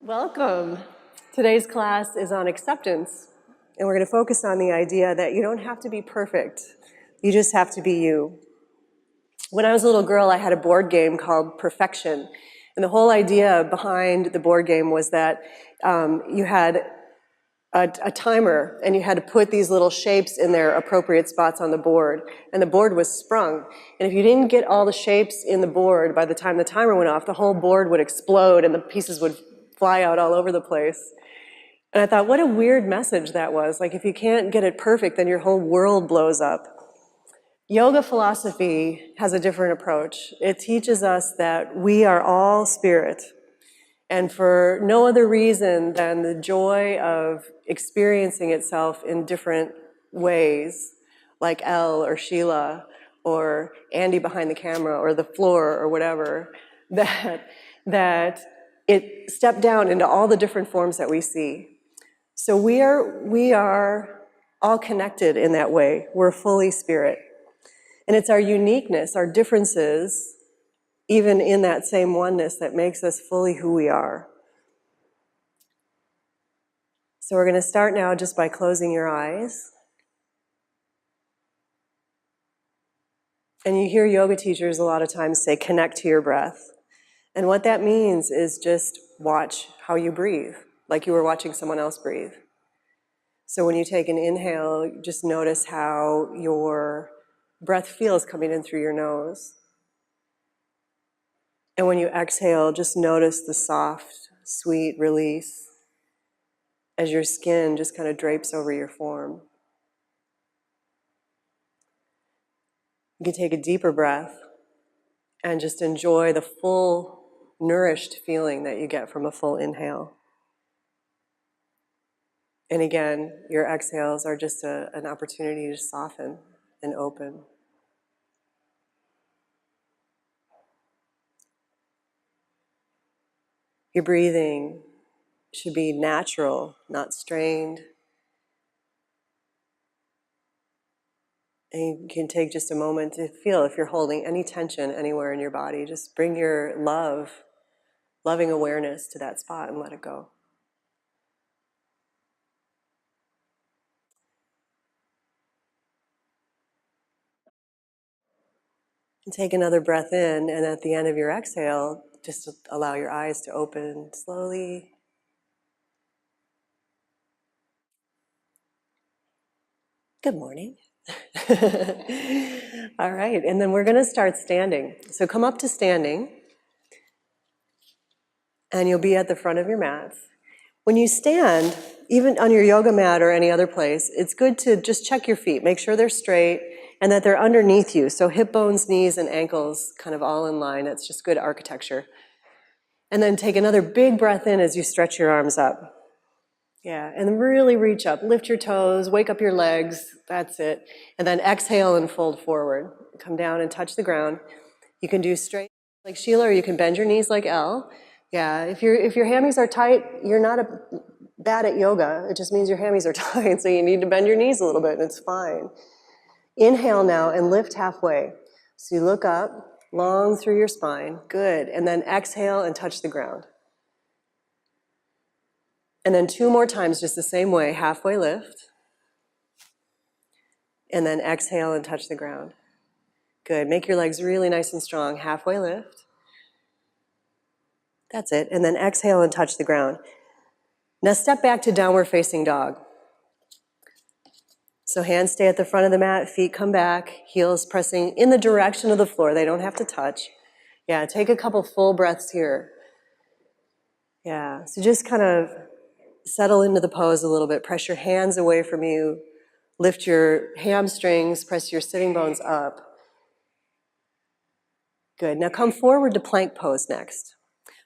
Welcome. Today's class is on acceptance, and we're going to focus on the idea that you don't have to be perfect. You just have to be you. When I was a little girl, I had a board game called Perfection, and the whole idea behind the board game was that you had a timer, and you had to put these little shapes in their appropriate spots on the board, and the board was sprung. And if you didn't get all the shapes in the board by the time the timer went off, the whole board would explode and the pieces would fly out all over the place. And I thought, what a weird message that was. Like, if you can't get it perfect, then your whole world blows up. Yoga philosophy has a different approach. It teaches us that we are all spirit, and for no other reason than the joy of experiencing itself in different ways, like Elle or Sheila or Andy behind the camera or the floor or whatever, that it stepped down into all the different forms that we see. So we are all connected in that way. We're fully spirit. And it's our uniqueness, our differences, even in that same oneness, that makes us fully who we are. So we're going to start now just by closing your eyes. And you hear yoga teachers a lot of times say, connect to your breath. And what that means is just watch how you breathe, like you were watching someone else breathe. So when you take an inhale, just notice how your breath feels coming in through your nose. And when you exhale, just notice the soft, sweet release as your skin just kind of drapes over your form. You can take a deeper breath and just enjoy the full, nourished feeling that you get from a full inhale. And again, your exhales are just an opportunity to soften and open. Your breathing should be natural, not strained. And you can take just a moment to feel if you're holding any tension anywhere in your body. Just bring your loving awareness to that spot and let it go. And take another breath in, and at the end of your exhale, just allow your eyes to open slowly. Good morning. All right, and then we're going to start standing. So come up to standing, and you'll be at the front of your mats. When you stand, even on your yoga mat or any other place, it's good to just check your feet, make sure they're straight and that they're underneath you. So hip bones, knees, and ankles kind of all in line. It's just good architecture. And then take another big breath in as you stretch your arms up. Yeah, and then really reach up, lift your toes, wake up your legs, that's it. And then exhale and fold forward. Come down and touch the ground. You can do straight like Sheila, or you can bend your knees like Elle. Yeah, if your hammies are tight, you're not bad at yoga. It just means your hammies are tight, so you need to bend your knees a little bit, and it's fine. Inhale now and lift halfway. So you look up, long through your spine, good. And then exhale and touch the ground. And then 2 more times just the same way, halfway lift. And then exhale and touch the ground. Good, make your legs really nice and strong, halfway lift. That's it, and then exhale and touch the ground. Now step back to downward facing dog. So hands stay at the front of the mat, feet come back, heels pressing in the direction of the floor. They don't have to touch. Yeah, take a couple full breaths here. Yeah, so just kind of settle into the pose a little bit. Press your hands away from you. Lift your hamstrings, press your sitting bones up. Good, now come forward to plank pose next.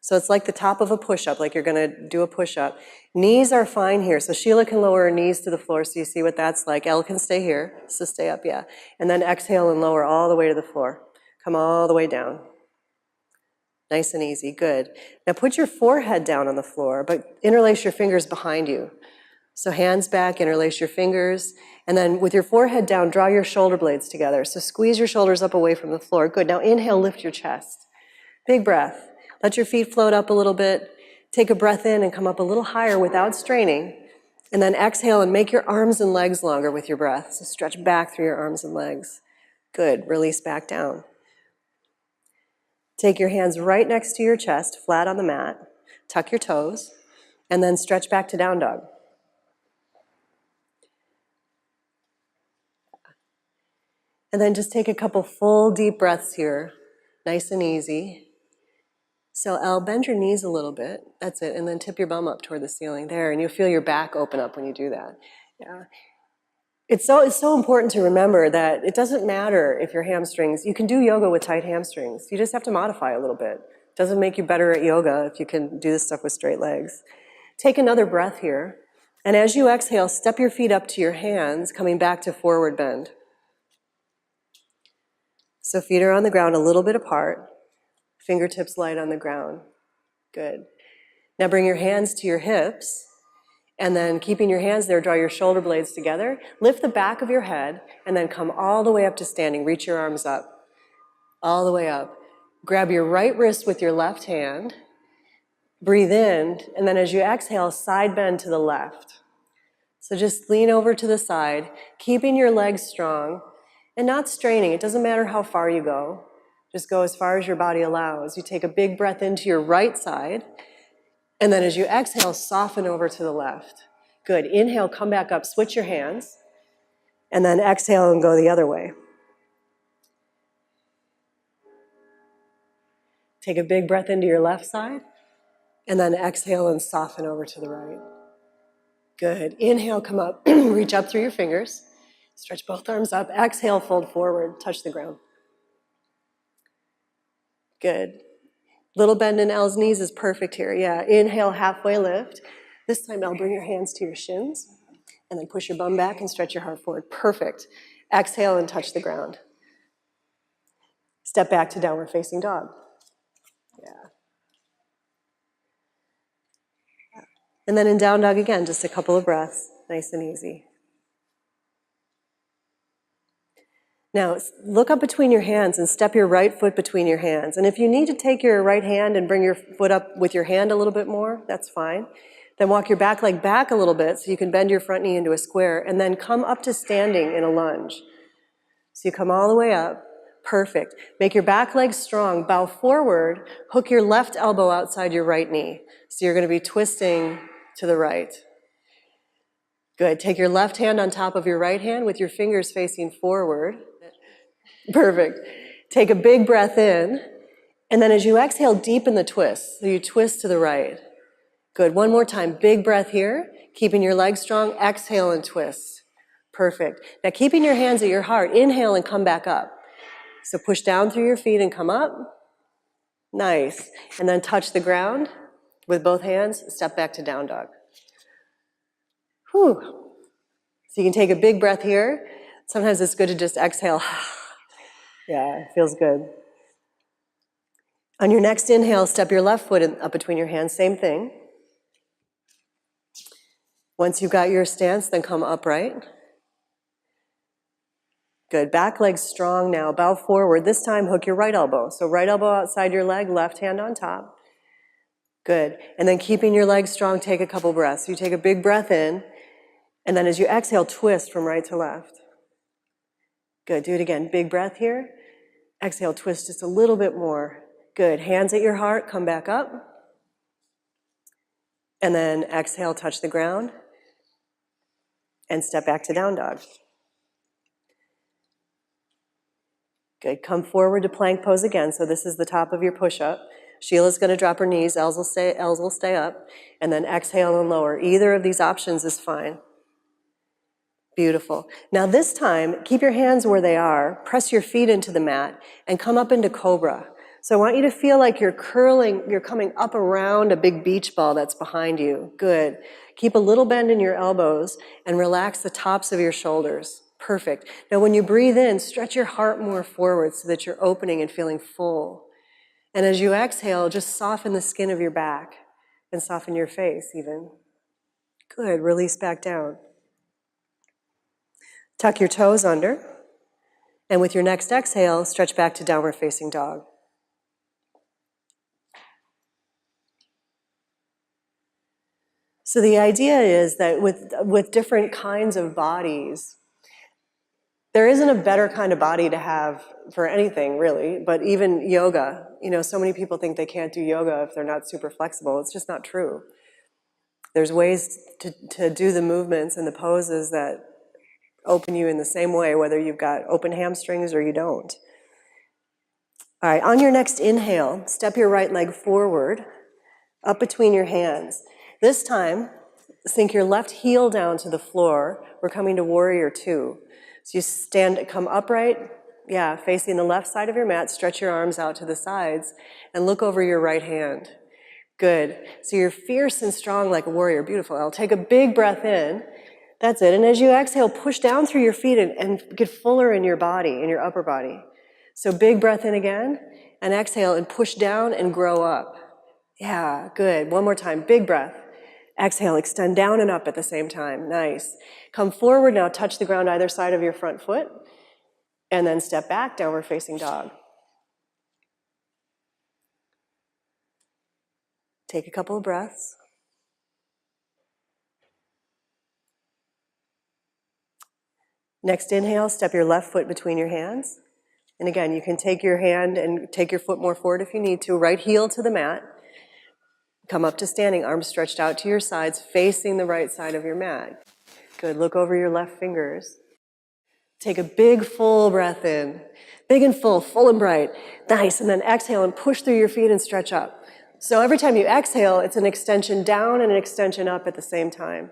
So it's like the top of a push-up, like you're gonna do a push-up. Knees are fine here, so Sheila can lower her knees to the floor so you see what that's like. Elle can stay here, so stay up, yeah. And then exhale and lower all the way to the floor. Come all the way down. Nice and easy, good. Now put your forehead down on the floor, but interlace your fingers behind you. So hands back, interlace your fingers, and then with your forehead down, draw your shoulder blades together. So squeeze your shoulders up away from the floor. Good, now inhale, lift your chest. Big breath. Let your feet float up a little bit. Take a breath in and come up a little higher without straining. And then exhale and make your arms and legs longer with your breath. So stretch back through your arms and legs. Good. Release back down. Take your hands right next to your chest, flat on the mat. Tuck your toes. And then stretch back to down dog. And then just take a couple full deep breaths here. Nice and easy. So Elle, bend your knees a little bit. That's it. And then tip your bum up toward the ceiling there. And you'll feel your back open up when you do that. Yeah. It's so important to remember that it doesn't matter if your hamstrings, you can do yoga with tight hamstrings. You just have to modify a little bit. It doesn't make you better at yoga if you can do this stuff with straight legs. Take another breath here. And as you exhale, step your feet up to your hands, coming back to forward bend. So feet are on the ground a little bit apart. Fingertips light on the ground. Good. Now bring your hands to your hips, and then keeping your hands there, draw your shoulder blades together. Lift the back of your head, and then come all the way up to standing. Reach your arms up, all the way up. Grab your right wrist with your left hand. Breathe in, and then as you exhale, side bend to the left. So just lean over to the side, keeping your legs strong, and not straining. It doesn't matter how far you go. Just go as far as your body allows. You take a big breath into your right side, and then as you exhale, soften over to the left. Good. Inhale, come back up, switch your hands, and then exhale and go the other way. Take a big breath into your left side, and then exhale and soften over to the right. Good. Inhale, come up, reach up through your fingers, stretch both arms up, exhale, fold forward, touch the ground. Good. Little bend in Elle's knees is perfect here. Yeah, inhale, halfway lift. This time, Elle, bring your hands to your shins, and then push your bum back and stretch your heart forward. Perfect. Exhale and touch the ground. Step back to downward facing dog. Yeah. And then in down dog again, just a couple of breaths, nice and easy. Now, look up between your hands and step your right foot between your hands. And if you need to take your right hand and bring your foot up with your hand a little bit more, that's fine. Then walk your back leg back a little bit so you can bend your front knee into a square, and then come up to standing in a lunge. So you come all the way up. Perfect. Make your back leg strong. Bow forward. Hook your left elbow outside your right knee. So you're going to be twisting to the right. Good. Take your left hand on top of your right hand with your fingers facing forward. Perfect. Take a big breath in, and then as you exhale, deepen the twist. So you twist to the right. Good. One more time. Big breath here, keeping your legs strong. Exhale and twist. Perfect. Now keeping your hands at your heart, inhale and come back up. So push down through your feet and come up. Nice. And then touch the ground with both hands. Step back to down dog. Whew. So you can take a big breath here. Sometimes it's good to just exhale. Yeah, it feels good. On your next inhale, step your left foot up between your hands, same thing. Once you've got your stance, then come upright. Good, back leg strong now, bow forward. This time, hook your right elbow. So right elbow outside your leg, left hand on top. Good, and then keeping your legs strong, take a couple breaths. You take a big breath in, and then as you exhale, twist from right to left. Good, do it again, big breath here. Exhale, twist just a little bit more. Good, hands at your heart, come back up. And then exhale, touch the ground. And step back to down dog. Good, come forward to plank pose again. So this is the top of your push-up. Sheila's gonna drop her knees, Els will stay up. And then exhale and lower. Either of these options is fine. Beautiful. Now this time, keep your hands where they are, press your feet into the mat, and come up into cobra. So I want you to feel like you're coming up around a big beach ball that's behind you. Good. Keep a little bend in your elbows and relax the tops of your shoulders. Perfect. Now when you breathe in, stretch your heart more forward so that you're opening and feeling full. And as you exhale, just soften the skin of your back and soften your face even. Good. Release back down. Tuck your toes under, and with your next exhale, stretch back to downward facing dog. So the idea is that with different kinds of bodies, there isn't a better kind of body to have for anything, really, but even yoga. So many people think they can't do yoga if they're not super flexible. It's just not true. There's ways to do the movements and the poses that open you in the same way, whether you've got open hamstrings or you don't. All right, on your next inhale, step your right leg forward, up between your hands. This time, sink your left heel down to the floor. We're coming to warrior two. So you come upright, facing the left side of your mat, stretch your arms out to the sides, and look over your right hand. Good. So you're fierce and strong like a warrior. Beautiful. I'll take a big breath in. That's it. And as you exhale, push down through your feet and get fuller in your body, in your upper body. So big breath in again, and exhale and push down and grow up. Yeah, good. One more time. Big breath. Exhale, extend down and up at the same time. Nice. Come forward now, touch the ground either side of your front foot, and then step back, downward facing dog. Take a couple of breaths. Next inhale, step your left foot between your hands. And again, you can take your hand and take your foot more forward if you need to. Right heel to the mat. Come up to standing, arms stretched out to your sides, facing the right side of your mat. Good, look over your left fingers. Take a big, full breath in. Big and full and bright. Nice, and then exhale and push through your feet and stretch up. So every time you exhale, it's an extension down and an extension up at the same time.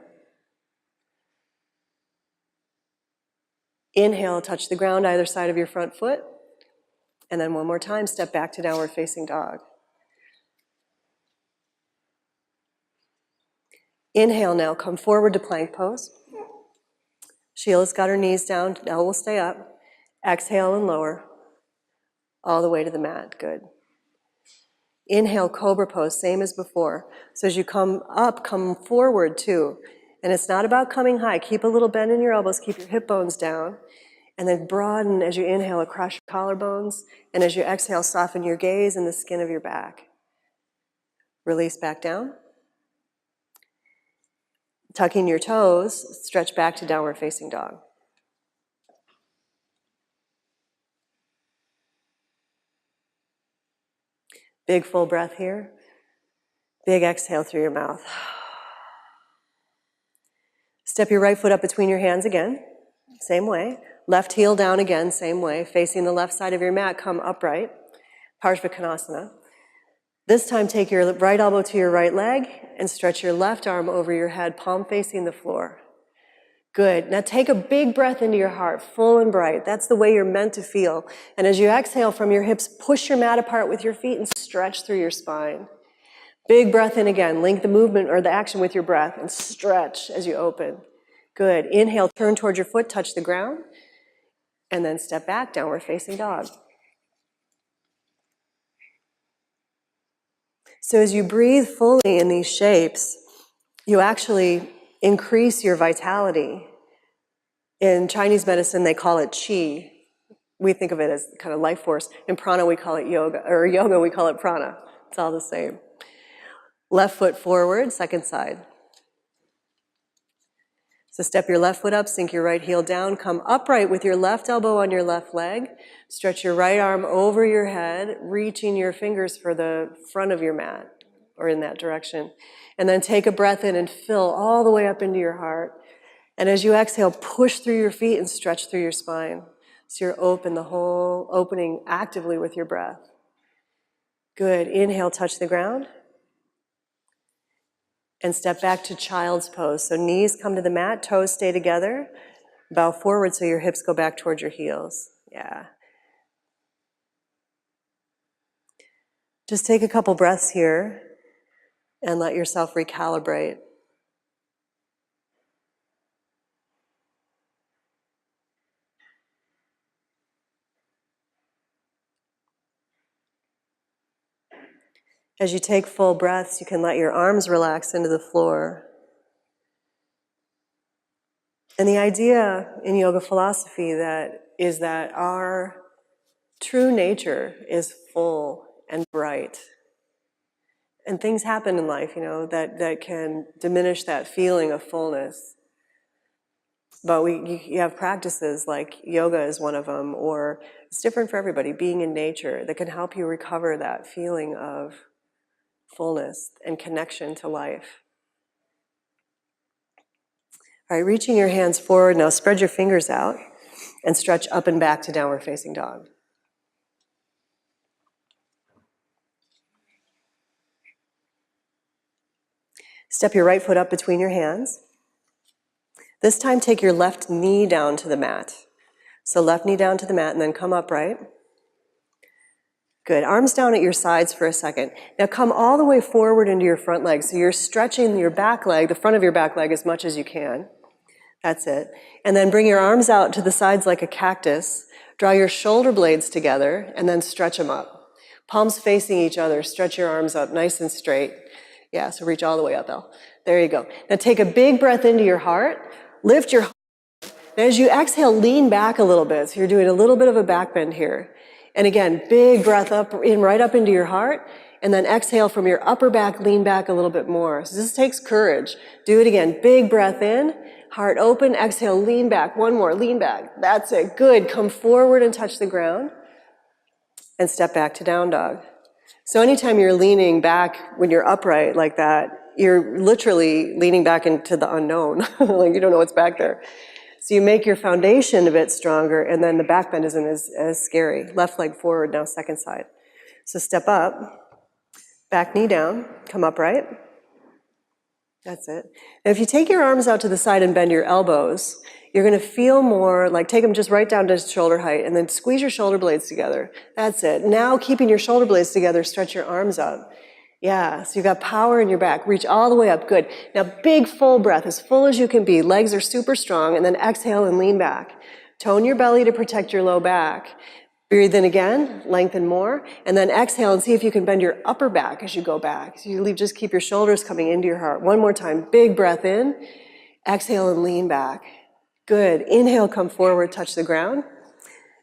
Inhale, touch the ground either side of your front foot. And then one more time, step back to downward facing dog. Inhale now, come forward to plank pose. Sheila's got her knees down, now we'll stay up. Exhale and lower, all the way to the mat, good. Inhale, cobra pose, same as before. So as you come up, come forward too. And it's not about coming high, keep a little bend in your elbows, keep your hip bones down. And then broaden as you inhale across your collarbones. And as you exhale, soften your gaze and the skin of your back. Release back down. Tucking your toes, stretch back to downward facing dog. Big full breath here. Big exhale through your mouth. Step your right foot up between your hands again. Same way. Left heel down again, same way. Facing the left side of your mat, come upright. Parshva This time, take your right elbow to your right leg and stretch your left arm over your head, palm facing the floor. Good. Now take a big breath into your heart, full and bright. That's the way you're meant to feel. And as you exhale from your hips, push your mat apart with your feet and stretch through your spine. Big breath in again. Link the movement or the action with your breath and stretch as you open. Good. Inhale, turn towards your foot, touch the ground, and then step back, downward facing dog. So as you breathe fully in these shapes, you actually increase your vitality. In Chinese medicine, they call it qi. We think of it as kind of life force. In prana, we call it yoga, or yoga, we call it prana. It's all the same. Left foot forward, second side. So step your left foot up, sink your right heel down, come upright with your left elbow on your left leg, stretch your right arm over your head, reaching your fingers for the front of your mat, or in that direction. And then take a breath in and fill all the way up into your heart. And as you exhale, push through your feet and stretch through your spine. So you're open, the whole opening actively with your breath. Good. Inhale, touch the ground. And step back to child's pose. So knees come to the mat, toes stay together. Bow forward so your hips go back towards your heels. Yeah. Just take a couple breaths here and let yourself recalibrate. As you take full breaths, you can let your arms relax into the floor. And the idea in yoga philosophy is that our true nature is full and bright. And things happen in life, that can diminish that feeling of fullness. But you have practices like yoga is one of them, or it's different for everybody, being in nature, that can help you recover that feeling of fullness and connection to life. All right, reaching your hands forward, now spread your fingers out and stretch up and back to downward facing dog. Step your right foot up between your hands. This time take your left knee down to the mat. So left knee down to the mat and then come upright. Good, arms down at your sides for a second. Now come all the way forward into your front leg. So you're stretching your back leg, the front of your back leg, as much as you can. That's it. And then bring your arms out to the sides like a cactus. Draw your shoulder blades together and then stretch them up. Palms facing each other, stretch your arms up nice and straight. Yeah, so reach all the way up, Elle. There you go. Now take a big breath into your heart. Lift your heart. And as you exhale, lean back a little bit. So you're doing a little bit of a back bend here. And again, big breath up, right up into your heart. And then exhale from your upper back, lean back a little bit more. So this takes courage. Do it again. Big breath in. Heart open, exhale, lean back. One more, lean back. That's it, good. Come forward and touch the ground. And step back to down dog. So anytime you're leaning back when you're upright like that, you're literally leaning back into the unknown. Like you don't know what's back there. So you make your foundation a bit stronger, and then the back bend isn't as scary. Left leg forward, now second side. So step up, back knee down, come upright. That's it. Now if you take your arms out to the side and bend your elbows, you're going to feel more like, take them just right down to shoulder height and then squeeze your shoulder blades together. That's it. Now keeping your shoulder blades together, stretch your arms up. Yeah, so you've got power in your back. Reach all the way up. Good. Now big full breath, as full as you can be. Legs are super strong, and then exhale and lean back. Tone your belly to protect your low back. Breathe in again, lengthen more, and then exhale and see if you can bend your upper back as you go back. So you just keep your shoulders coming into your heart. One more time, big breath in, exhale and lean back. Good, inhale, come forward, touch the ground,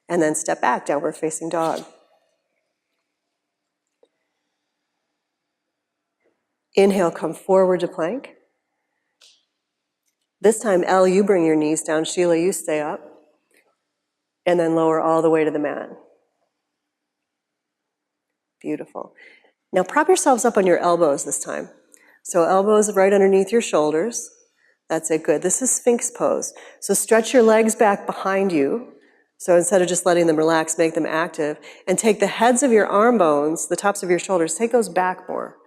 and then step back, downward facing dog. Inhale, come forward to plank. This time, Elle, you bring your knees down. Sheila, you stay up. And then lower all the way to the mat. Beautiful. Now prop yourselves up on your elbows this time. So elbows right underneath your shoulders. That's it, good. This is Sphinx pose. So stretch your legs back behind you. So instead of just letting them relax, make them active. And take the heads of your arm bones, the tops of your shoulders, take those back more.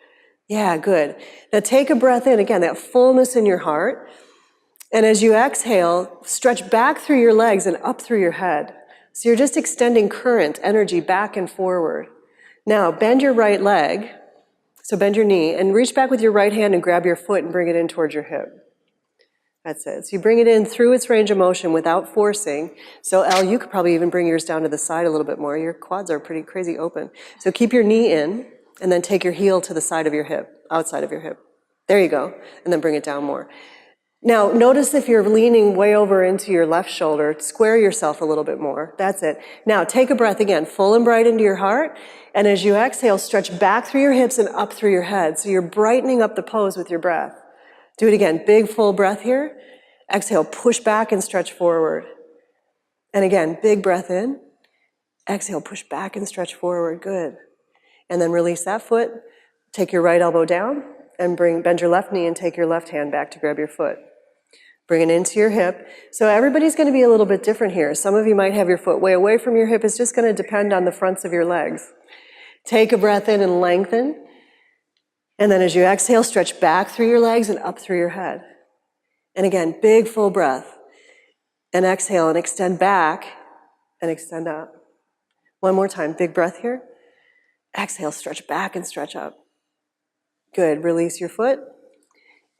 Yeah, good. Now take a breath in, again, that fullness in your heart. And as you exhale, stretch back through your legs and up through your head. So you're just extending current, energy back and forward. Now, bend your right leg, so bend your knee, and reach back with your right hand and grab your foot and bring it in towards your hip. That's it. So you bring it in through its range of motion without forcing. So Elle, you could probably even bring yours down to the side a little bit more. Your quads are pretty crazy open. So keep your knee in, and then take your heel to the side of your hip, outside of your hip. There you go. And then bring it down more. Now, notice if you're leaning way over into your left shoulder, square yourself a little bit more. That's it. Now, take a breath again, full and bright into your heart. And as you exhale, stretch back through your hips and up through your head. So you're brightening up the pose with your breath. Do it again. Big, full breath here. Exhale, push back and stretch forward. And again, big breath in. Exhale, push back and stretch forward. Good. And then release that foot. Take your right elbow down and bend your left knee and take your left hand back to grab your foot. Bring it into your hip. So everybody's going to be a little bit different here. Some of you might have your foot way away from your hip. It's just going to depend on the fronts of your legs. Take a breath in and lengthen. And then as you exhale, stretch back through your legs and up through your head. And again, big full breath. And exhale and extend back and extend up. One more time, big breath here. Exhale, stretch back and stretch up. Good, release your foot.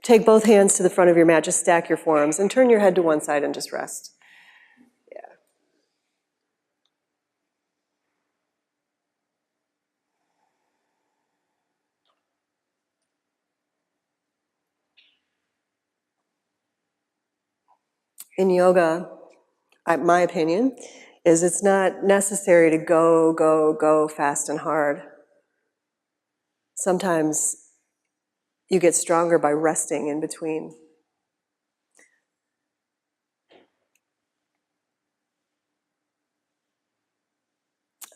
Take both hands to the front of your mat, just stack your forearms and turn your head to one side and just rest. Yeah. In yoga, my opinion is it's not necessary to go fast and hard. Sometimes You get stronger by resting in between.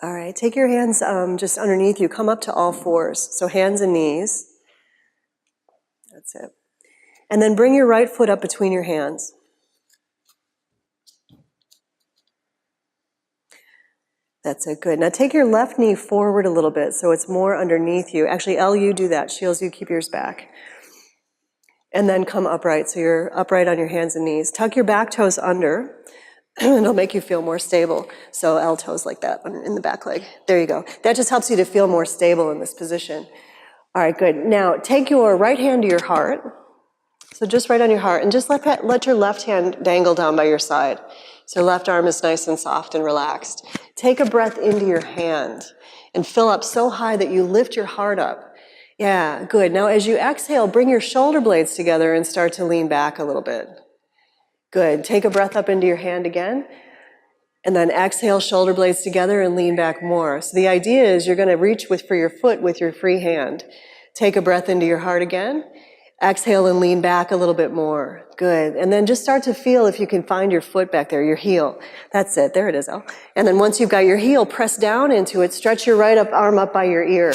All right, take your hands just underneath you. Come up to all fours. So hands and knees. That's it. And then bring your right foot up between your hands. That's it, good. Now take your left knee forward a little bit so it's more underneath you. Actually, Elle, you do that. Shields, you keep yours back. And then come upright, so you're upright on your hands and knees. Tuck your back toes under, and it'll make you feel more stable. So L toes like that in the back leg. There you go. That just helps you to feel more stable in this position. All right, good. Now take your right hand to your heart. So just right on your heart, and just let your left hand dangle down by your side. So left arm is nice and soft and relaxed. Take a breath into your hand and fill up so high that you lift your heart up. Yeah, good. Now as you exhale, bring your shoulder blades together and start to lean back a little bit. Good. Take a breath up into your hand again, and then exhale, shoulder blades together and lean back more. So the idea is you're going to reach for your foot with your free hand. Take a breath into your heart again. Exhale and lean back a little bit more. Good. And then just start to feel if you can find your foot back there, your heel. That's it. There it is, Elle. And then once you've got your heel, press down into it. Stretch your right arm up by your ear.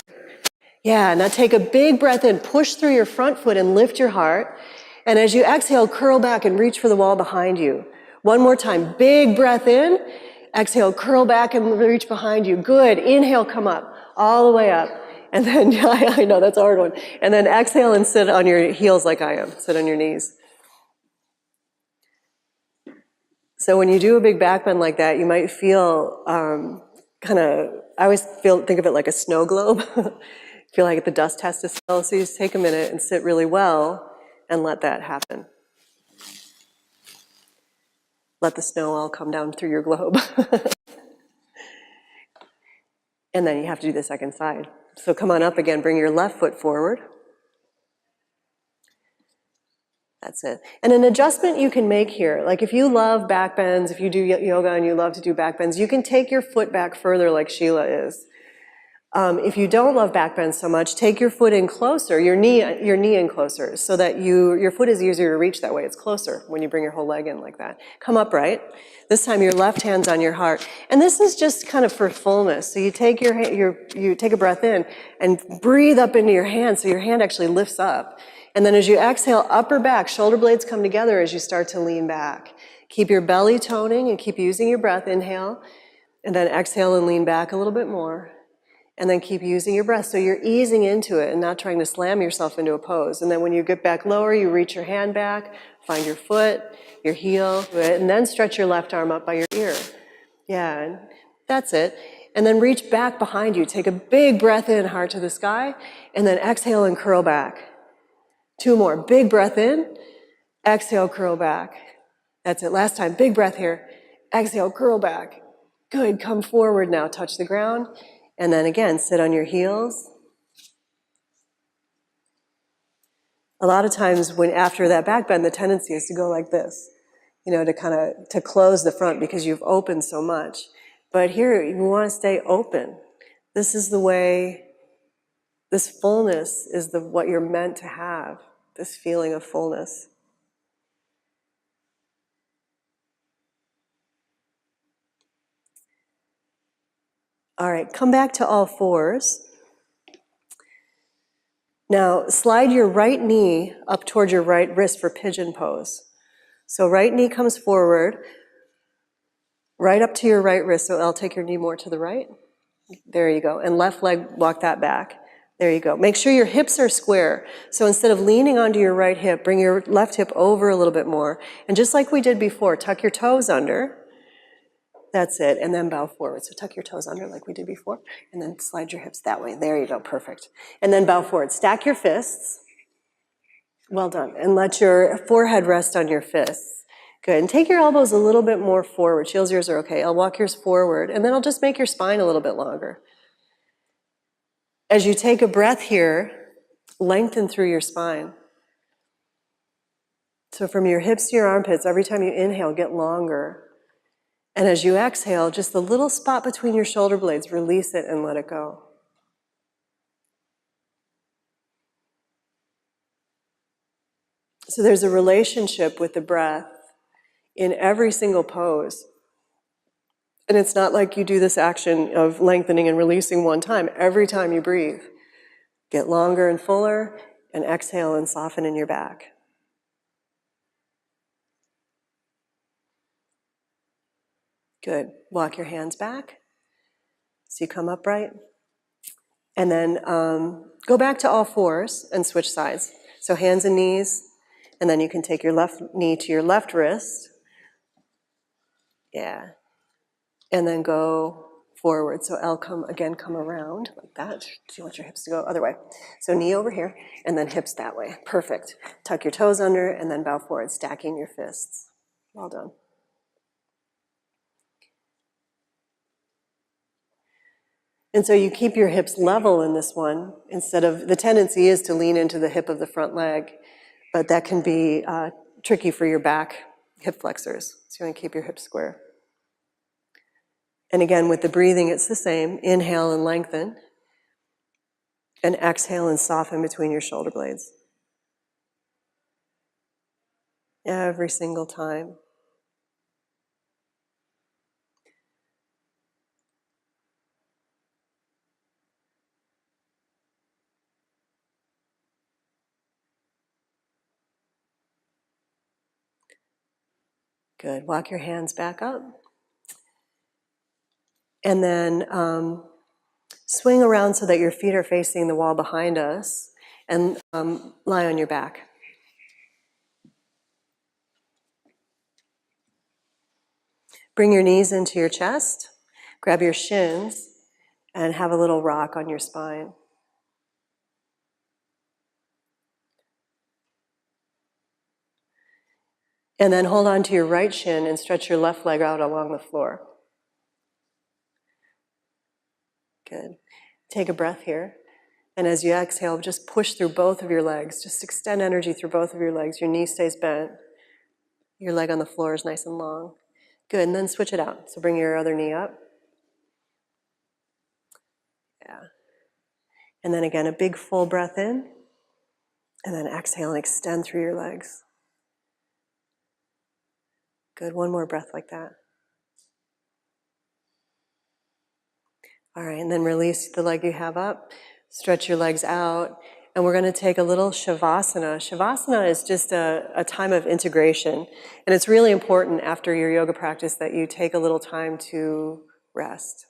Yeah, now take a big breath in. Push through your front foot and lift your heart. And as you exhale, curl back and reach for the wall behind you. One more time. Big breath in. Exhale, curl back and reach behind you. Good. Inhale, come up. All the way up. And then, I know, that's a hard one. And then exhale and sit on your heels like I am. Sit on your knees. So when you do a big back bend like that, you might feel I always think of it like a snow globe. Feel like the dust has to settle. So you just take a minute and sit really well and let that happen. Let the snow all come down through your globe. And then you have to do the second side. So come on up again, bring your left foot forward. That's it. And an adjustment you can make here, like if you love back bends, if you do yoga and you love to do back bends, you can take your foot back further like Sheila is. If you don't love back bends so much, take your foot in closer, your knee in closer, so that your foot is easier to reach that way. It's closer when you bring your whole leg in like that. Come upright. This time your left hand's on your heart. And this is just kind of for fullness. So you take you take a breath in and breathe up into your hand so your hand actually lifts up. And then as you exhale, upper back, shoulder blades come together as you start to lean back. Keep your belly toning and keep using your breath. Inhale, and then exhale and lean back a little bit more. And then keep using your breath. So you're easing into it and not trying to slam yourself into a pose. And then when you get back lower, you reach your hand back, find your foot, your heel, and then stretch your left arm up by your ear. Yeah, and that's it. And then reach back behind you. Take a big breath in, heart to the sky, and then exhale and curl back. 2 more. Big breath in, exhale, curl back. That's it. Last time. Big breath here. Exhale, curl back. Good. Come forward now. Touch the ground. And then again, sit on your heels. A lot of times after that back bend, the tendency is to go like this, to close the front because you've opened so much. But here, you want to stay open. This is the way, this fullness is what you're meant to have, this feeling of fullness. All right, come back to all fours. Now, slide your right knee up towards your right wrist for pigeon pose. So right knee comes forward, right up to your right wrist. So I'll take your knee more to the right. There you go. And left leg, walk that back. There you go. Make sure your hips are square. So instead of leaning onto your right hip, bring your left hip over a little bit more. And just like we did before, tuck your toes under. That's it. And then bow forward. So tuck your toes under like we did before. And then slide your hips that way. There you go. Perfect. And then bow forward. Stack your fists. Well done. And let your forehead rest on your fists. Good. And take your elbows a little bit more forward. Shields, yours are okay. I'll walk yours forward. And then I'll just make your spine a little bit longer. As you take a breath here, lengthen through your spine. So from your hips to your armpits, every time you inhale, get longer. And as you exhale, just the little spot between your shoulder blades, release it and let it go. So there's a relationship with the breath in every single pose. And it's not like you do this action of lengthening and releasing one time. Every time you breathe, get longer and fuller, and exhale and soften in your back. Good. Walk your hands back so you come upright. And then go back to all fours and switch sides. So hands and knees, and then you can take your left knee to your left wrist. Yeah. And then go forward. So L come around like that. So you want your hips to go other way. So knee over here, and then hips that way. Perfect. Tuck your toes under, and then bow forward, stacking your fists. Well done. And so you keep your hips level in this one, instead of, the tendency is to lean into the hip of the front leg, but that can be tricky for your back hip flexors. So you want to keep your hips square. And again, with the breathing, it's the same. Inhale and lengthen. And exhale and soften between your shoulder blades. Every single time. Good. Walk your hands back up. And then swing around so that your feet are facing the wall behind us, and lie on your back. Bring your knees into your chest, grab your shins, and have a little rock on your spine. And then hold on to your right shin and stretch your left leg out along the floor. Good. Take a breath here. And as you exhale, just push through both of your legs. Just extend energy through both of your legs. Your knee stays bent. Your leg on the floor is nice and long. Good, and then switch it out. So bring your other knee up. Yeah. And then again, a big full breath in. And then exhale and extend through your legs. Good, one more breath like that. All right, and then release the leg you have up. Stretch your legs out. And we're going to take a little Shavasana. Shavasana is just a time of integration. And it's really important after your yoga practice that you take a little time to rest.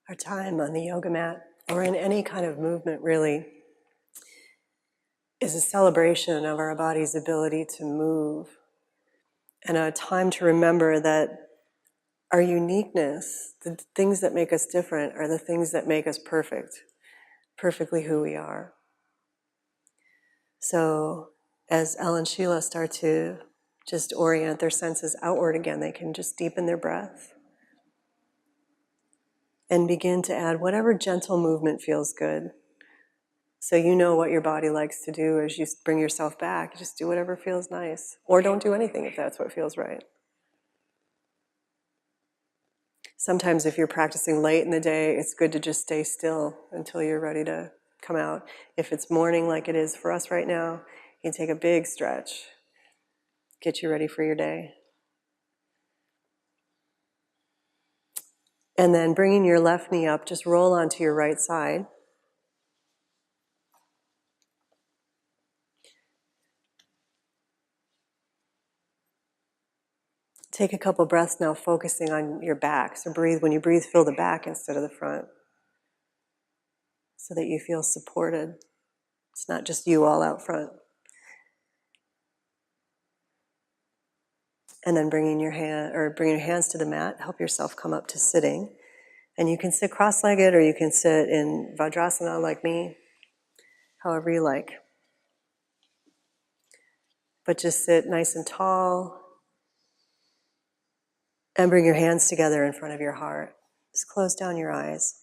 Our time on the yoga mat, or in any kind of movement really, is a celebration of our body's ability to move, and a time to remember that our uniqueness, the things that make us different, are the things that make us perfect, perfectly who we are. So as Elle and Sheila start to just orient their senses outward again, they can just deepen their breath and begin to add whatever gentle movement feels good. So you know what your body likes to do as you bring yourself back. Just do whatever feels nice, or don't do anything if that's what feels right. Sometimes if you're practicing late in the day, it's good to just stay still until you're ready to come out. If it's morning like it is for us right now, you can take a big stretch, get you ready for your day. And then bringing your left knee up, just roll onto your right side. Take a couple breaths now, focusing on your back. So breathe, when you breathe, feel the back instead of the front, so that you feel supported. It's not just you all out front. And then bringing your hands to the mat, help yourself come up to sitting. And you can sit cross-legged, or you can sit in Vajrasana like me, however you like. But just sit nice and tall, and bring your hands together in front of your heart. Just close down your eyes.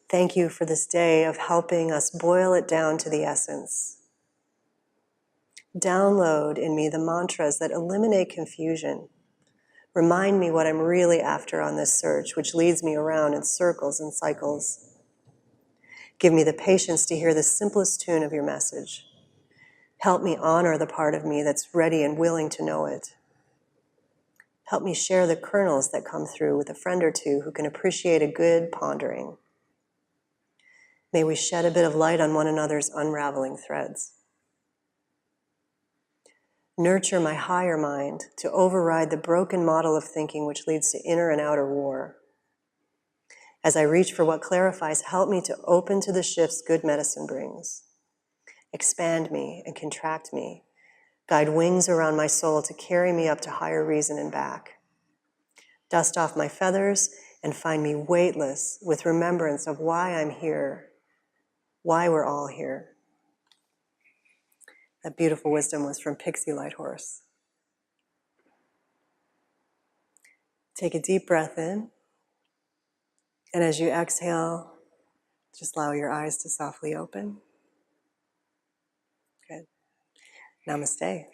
Thank you for this day of helping us boil it down to the essence. Download in me the mantras that eliminate confusion. Remind me what I'm really after on this search, which leads me around in circles and cycles. Give me the patience to hear the simplest tune of your message. Help me honor the part of me that's ready and willing to know it. Help me share the kernels that come through with a friend or two who can appreciate a good pondering. May we shed a bit of light on one another's unraveling threads. Nurture my higher mind to override the broken model of thinking which leads to inner and outer war. As I reach for what clarifies, help me to open to the shifts good medicine brings. Expand me and contract me. Guide wings around my soul to carry me up to higher reason and back. Dust off my feathers and find me weightless with remembrance of why I'm here, why we're all here. That beautiful wisdom was from Pixie Lighthorse. Take a deep breath in, and as you exhale, just allow your eyes to softly open. Good. Namaste.